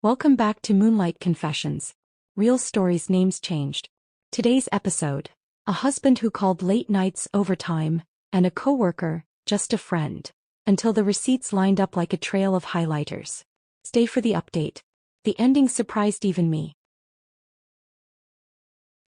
Welcome back to Moonlight Confessions. Real stories, names changed. Today's episode: a husband who called late nights overtime, and a coworker, just a friend, until the receipts lined up like a trail of highlighters. Stay for the update. The ending surprised even me.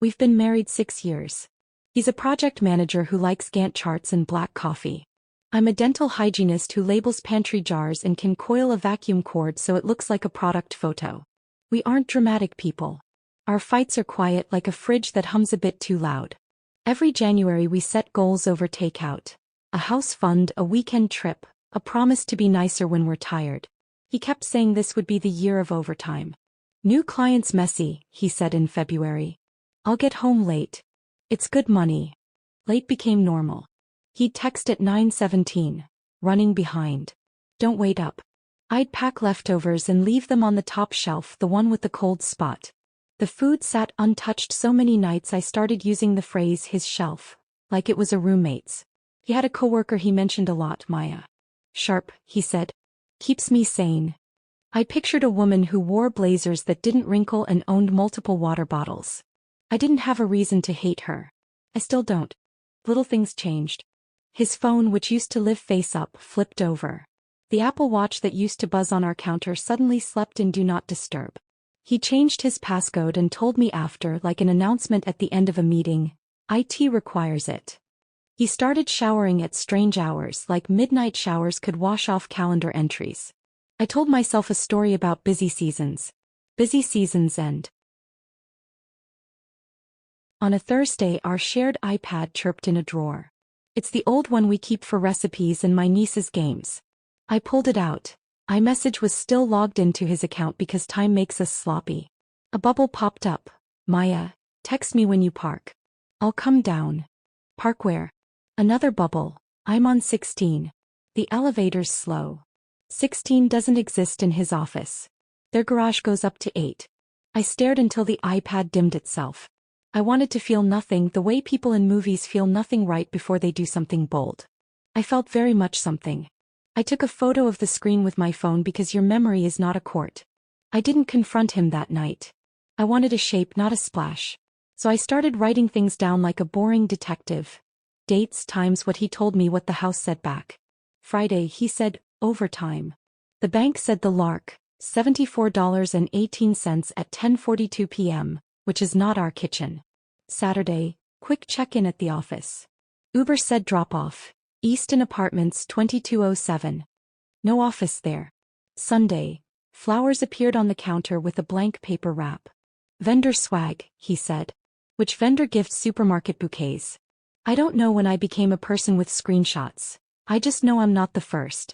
We've been married 6 years. He's a project manager who likes Gantt charts and black coffee. I'm a dental hygienist who labels pantry jars and can coil a vacuum cord so it looks like a product photo. We aren't dramatic people. Our fights are quiet, like a fridge that hums a bit too loud. Every January we set goals over takeout. A house fund, a weekend trip, a promise to be nicer when we're tired. He kept saying this would be the year of overtime. New clients messy, he said in February. I'll get home late. It's good money. Late became normal. He'd text at 9:17, running behind. Don't wait up. I'd pack leftovers and leave them on the top shelf, the one with the cold spot. The food sat untouched so many nights I started using the phrase his shelf, like it was a roommate's. He had a coworker he mentioned a lot, Maya. Sharp, he said. Keeps me sane. I pictured a woman who wore blazers that didn't wrinkle and owned multiple water bottles. I didn't have a reason to hate her. I still don't. Little things changed. His phone, which used to live face up, flipped over. The Apple Watch that used to buzz on our counter suddenly slept in Do Not Disturb. He changed his passcode and told me after, like an announcement at the end of a meeting, IT requires it. He started showering at strange hours, like midnight showers could wash off calendar entries. I told myself a story about busy seasons. Busy seasons end. On a Thursday, our shared iPad chirped in a drawer. It's the old one we keep for recipes and my niece's games. I pulled it out. iMessage was still logged into his account because time makes us sloppy. A bubble popped up. Maya, text me when you park. I'll come down. Park where? Another bubble. I'm on 16. The elevator's slow. 16 doesn't exist in his office. Their garage goes up to 8. I stared until the iPad dimmed itself. I wanted to feel nothing, the way people in movies feel nothing right before they do something bold. I felt very much something. I took a photo of the screen with my phone because your memory is not a court. I didn't confront him that night. I wanted a shape, not a splash. So I started writing things down like a boring detective. Dates, times, what he told me, what the house said back. Friday, he said, overtime. The bank said the Lark, $74.18 at 10:42 p.m., which is not our kitchen. Saturday, quick check-in at the office. Uber said drop-off. Easton Apartments 2207. No office there. Sunday, flowers appeared on the counter with a blank paper wrap. Vendor swag, he said. Which vendor gifts supermarket bouquets? I don't know when I became a person with screenshots. I just know I'm not the first.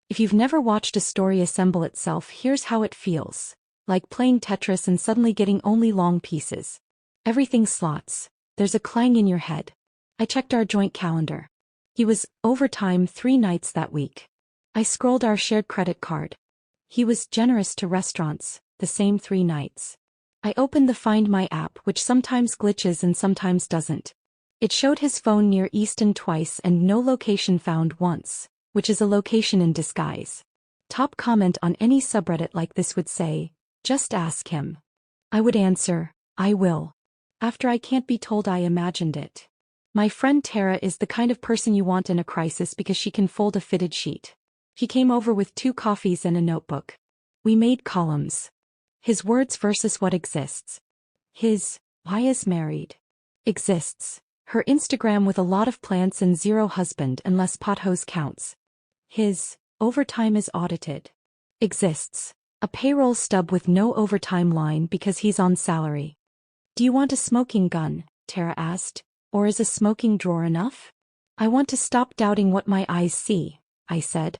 If you've never watched a story assemble itself, here's how it feels. Like playing Tetris and suddenly getting only long pieces. Everything slots. There's a clang in your head. I checked our joint calendar. He was overtime 3 nights that week. I scrolled our shared credit card. He was generous to restaurants, the same 3 nights. I opened the Find My app, which sometimes glitches and sometimes doesn't. It showed his phone near Easton twice and no location found once, which is a location in disguise. Top comment on any subreddit like this would say, just ask him. I would answer, I will. After I can't be told I imagined it. My friend Tara is the kind of person you want in a crisis because she can fold a fitted sheet. She came over with 2 coffees and a notebook. We made columns. His words versus what exists. His, Maya's married. Exists. Her Instagram with a lot of plants and 0 husband unless pothose counts. His, overtime is audited. Exists. A payroll stub with no overtime line because he's on salary. Do you want a smoking gun? Tara asked. Or is a smoking drawer enough? I want to stop doubting what my eyes see, I said.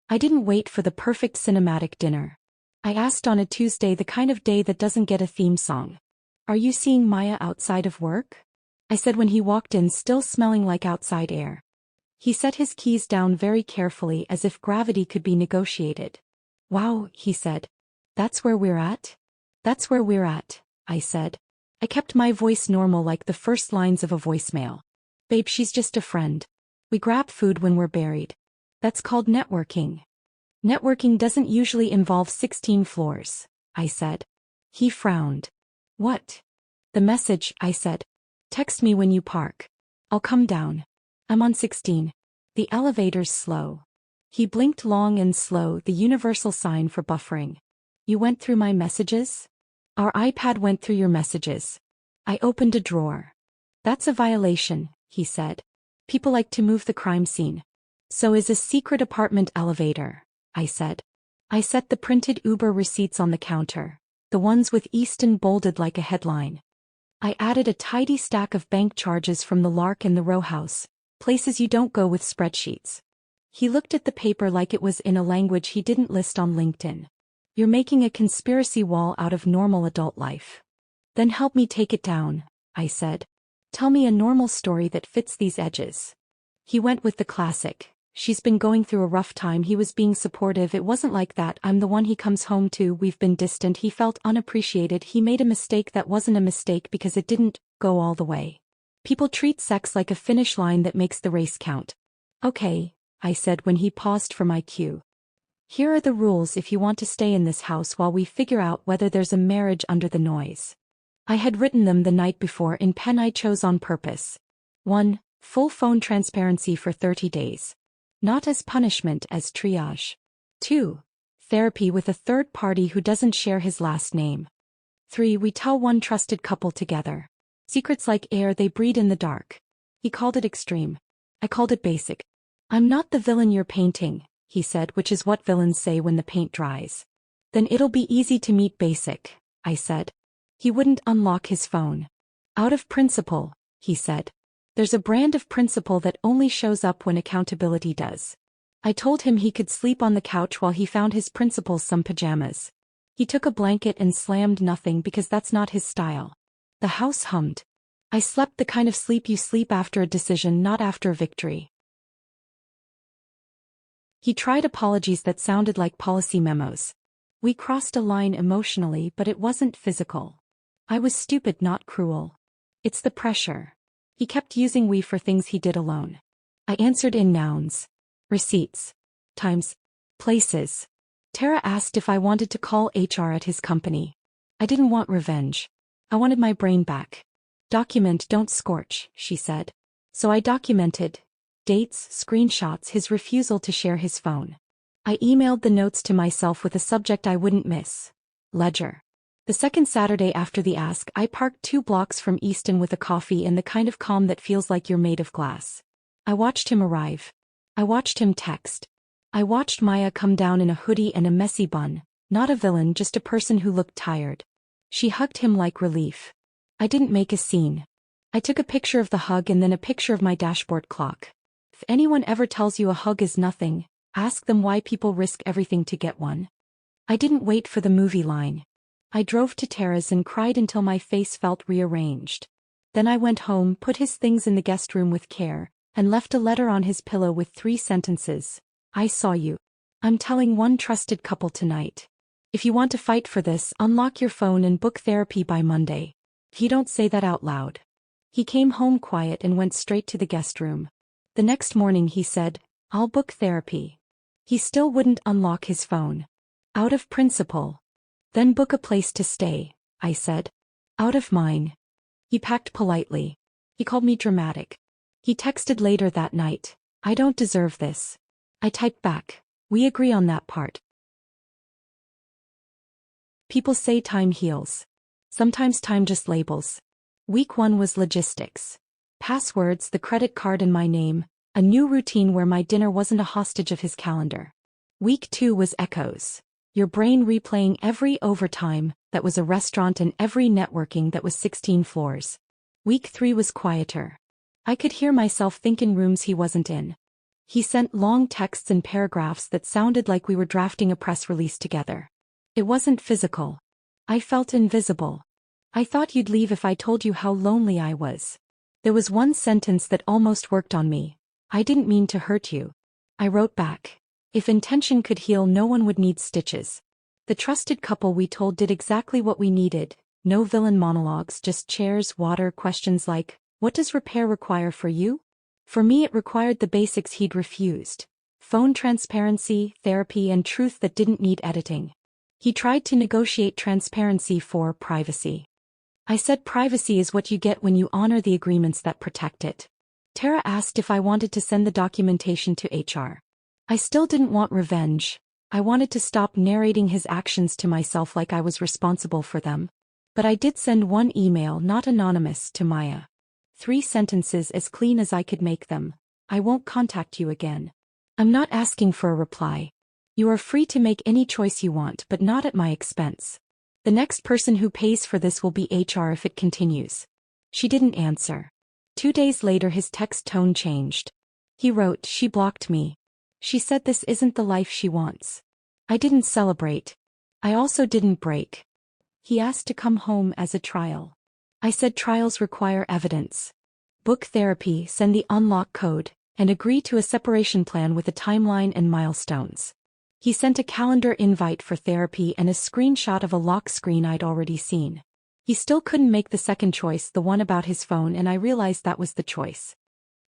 I didn't wait for the perfect cinematic dinner. I asked on a Tuesday, the kind of day that doesn't get a theme song. Are you seeing Maya outside of work? I said when he walked in, still smelling like outside air. He set his keys down very carefully as if gravity could be negotiated. Wow, he said. That's where we're at? That's where we're at, I said. I kept my voice normal like the first lines of a voicemail. Babe, she's just a friend. We grab food when we're buried. That's called networking. Networking doesn't usually involve 16 floors, I said. He frowned. What? The message, I said. Text me when you park. I'll come down. I'm on 16. The elevator's slow. He blinked long and slow, the universal sign for buffering. You went through my messages? Our iPad went through your messages. I opened a drawer. That's a violation, he said. People like to move the crime scene. So is a secret apartment elevator, I said. I set the printed Uber receipts on the counter, the ones with Easton bolded like a headline. I added a tidy stack of bank charges from the Lark and the Row House, places you don't go with spreadsheets. He looked at the paper like it was in a language he didn't list on LinkedIn. You're making a conspiracy wall out of normal adult life. Then help me take it down, I said. Tell me a normal story that fits these edges. He went with the classic. She's been going through a rough time. He was being supportive. It wasn't like that. I'm the one he comes home to. We've been distant. He felt unappreciated. He made a mistake that wasn't a mistake because it didn't go all the way. People treat sex like a finish line that makes the race count. Okay, I said when he paused for my cue. Here are the rules if you want to stay in this house while we figure out whether there's a marriage under the noise. I had written them the night before in pen I chose on purpose. 1. Full phone transparency for 30 days. Not as punishment, as triage. 2. Therapy with a third party who doesn't share his last name. 3. We tell one trusted couple together. Secrets like air, they breed in the dark. He called it extreme. I called it basic. I'm not the villain you're painting, he said, which is what villains say when the paint dries. Then it'll be easy to meet basic, I said. He wouldn't unlock his phone. Out of principle, he said. There's a brand of principle that only shows up when accountability does. I told him he could sleep on the couch while he found his principles some pajamas. He took a blanket and slammed nothing because that's not his style. The house hummed. I slept the kind of sleep you sleep after a decision, not after a victory. He tried apologies that sounded like policy memos. We crossed a line emotionally, but it wasn't physical. I was stupid, not cruel. It's the pressure. He kept using we for things he did alone. I answered in nouns. Receipts. Times. Places. Tara asked if I wanted to call HR at his company. I didn't want revenge. I wanted my brain back. Document, don't scorch, she said. So I documented. Dates, screenshots, his refusal to share his phone. I emailed the notes to myself with a subject I wouldn't miss. Ledger. The second Saturday after the ask, I parked 2 blocks from Easton with a coffee and the kind of calm that feels like you're made of glass. I watched him arrive. I watched him text. I watched Maya come down in a hoodie and a messy bun, not a villain, just a person who looked tired. She hugged him like relief. I didn't make a scene. I took a picture of the hug and then a picture of my dashboard clock. If anyone ever tells you a hug is nothing, ask them why people risk everything to get one. I didn't wait for the movie line. I drove to Tara's and cried until my face felt rearranged. Then I went home, put his things in the guest room with care, and left a letter on his pillow with 3 sentences. I saw you. I'm telling one trusted couple tonight. If you want to fight for this, unlock your phone and book therapy by Monday. If you don't say that out loud. He came home quiet and went straight to the guest room. The next morning he said, I'll book therapy. He still wouldn't unlock his phone. Out of principle. Then book a place to stay, I said. Out of mine. He packed politely. He called me dramatic. He texted later that night, I don't deserve this. I typed back, we agree on that part. People say time heals. Sometimes time just labels. Week 1 was logistics. Passwords, the credit card and my name, a new routine where my dinner wasn't a hostage of his calendar. Week 2 was echoes. Your brain replaying every overtime that was a restaurant and every networking that was 16 floors. Week 3 was quieter. I could hear myself think in rooms he wasn't in. He sent long texts and paragraphs that sounded like we were drafting a press release together. It wasn't physical. I felt invisible. I thought you'd leave if I told you how lonely I was. There was one sentence that almost worked on me. I didn't mean to hurt you. I wrote back. If intention could heal, no one would need stitches. The trusted couple we told did exactly what we needed. No villain monologues, just chairs, water, questions like, what does repair require for you? For me it required the basics he'd refused. phone transparency, therapy, and truth that didn't need editing. He tried to negotiate transparency for privacy. I said privacy is what you get when you honor the agreements that protect it. Tara asked if I wanted to send the documentation to HR. I still didn't want revenge. I wanted to stop narrating his actions to myself like I was responsible for them. But I did send one email, not anonymous, to Maya. 3 sentences as clean as I could make them. I won't contact you again. I'm not asking for a reply. You are free to make any choice you want, but not at my expense. The next person who pays for this will be HR if it continues. She didn't answer. 2 days later his text tone changed. He wrote, she blocked me. She said this isn't the life she wants. I didn't celebrate. I also didn't break. He asked to come home as a trial. I said trials require evidence. Book therapy, send the unlock code, and agree to a separation plan with a timeline and milestones. He sent a calendar invite for therapy and a screenshot of a lock screen I'd already seen. He still couldn't make the second choice, the one about his phone, and I realized that was the choice.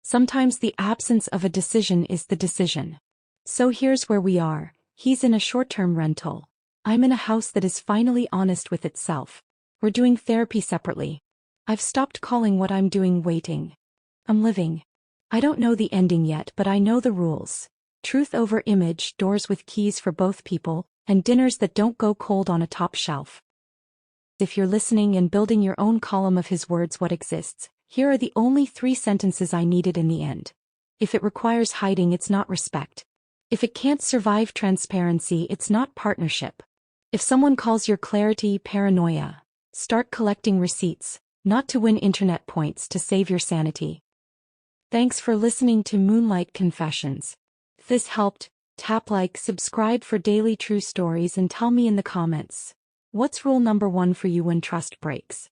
Sometimes the absence of a decision is the decision. So here's where we are. He's in a short-term rental. I'm in a house that is finally honest with itself. We're doing therapy separately. I've stopped calling what I'm doing waiting. I'm living. I don't know the ending yet, but I know the rules. Truth over image, doors with keys for both people, and dinners that don't go cold on a top shelf. If you're listening and building your own column of his words, what exists, here are the only 3 sentences I needed in the end. If it requires hiding, it's not respect. If it can't survive transparency, it's not partnership. If someone calls your clarity paranoia, start collecting receipts, not to win internet points, to save your sanity. Thanks for listening to Moonlight Confessions. If this helped, tap like, subscribe for daily true stories, and tell me in the comments, what's rule number 1 for you when trust breaks?